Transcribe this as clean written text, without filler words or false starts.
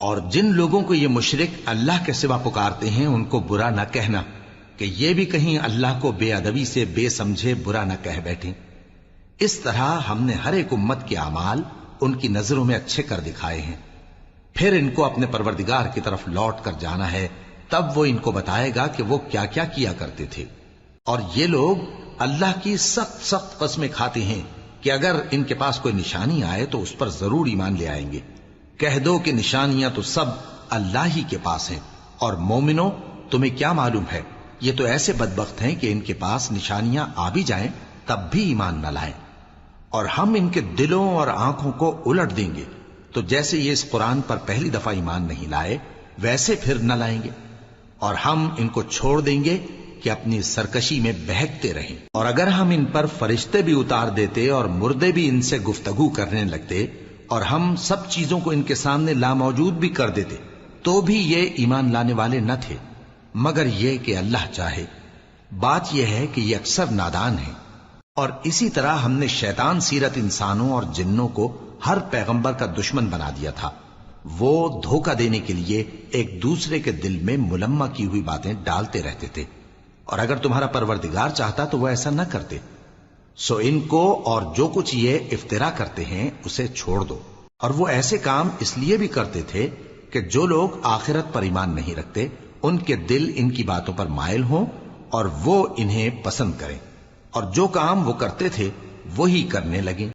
اور جن لوگوں کو یہ مشرک اللہ کے سوا پکارتے ہیں ان کو برا نہ کہنا کہ یہ بھی کہیں اللہ کو بے ادبی سے بے سمجھے برا نہ کہہ بیٹھیں۔ اس طرح ہم نے ہر ایک امت کے اعمال ان کی نظروں میں اچھے کر دکھائے ہیں، پھر ان کو اپنے پروردگار کی طرف لوٹ کر جانا ہے، تب وہ ان کو بتائے گا کہ وہ کیا کیا کیا کرتے تھے۔ اور یہ لوگ اللہ کی سخت سخت قسمیں کھاتے ہیں کہ اگر ان کے پاس کوئی نشانی آئے تو اس پر ضرور ایمان لے آئیں گے۔ کہہ دو کہ نشانیاں تو سب اللہ ہی کے پاس ہیں، اور مومنوں تمہیں کیا معلوم ہے، یہ تو ایسے بدبخت ہیں کہ ان کے پاس نشانیاں آ بھی جائیں تب بھی ایمان نہ لائیں، اور ہم ان کے دلوں اور آنکھوں کو الٹ دیں گے، تو جیسے یہ اس قرآن پر پہلی دفعہ ایمان نہیں لائے ویسے پھر نہ لائیں گے، اور ہم ان کو چھوڑ دیں گے کہ اپنی سرکشی میں بہکتے رہیں۔ اور اگر ہم ان پر فرشتے بھی اتار دیتے اور مردے بھی ان سے گفتگو کرنے لگتے اور ہم سب چیزوں کو ان کے سامنے لاموجود بھی کر دیتے تو بھی یہ ایمان لانے والے نہ تھے، مگر یہ کہ اللہ چاہے۔ بات یہ ہے کہ یہ اکثر نادان ہیں۔ اور اسی طرح ہم نے شیطان سیرت انسانوں اور جنوں کو ہر پیغمبر کا دشمن بنا دیا تھا، وہ دھوکہ دینے کے لیے ایک دوسرے کے دل میں ملمہ کی ہوئی باتیں ڈالتے رہتے تھے، اور اگر تمہارا پروردگار چاہتا تو وہ ایسا نہ کرتے۔ سو ان کو اور جو کچھ یہ افطرا کرتے ہیں اسے چھوڑ دو۔ اور وہ ایسے کام اس لیے بھی کرتے تھے کہ جو لوگ آخرت پر ایمان نہیں رکھتے ان کے دل ان کی باتوں پر مائل ہوں اور وہ انہیں پسند کریں، اور جو کام وہ کرتے تھے وہی کرنے لگیں۔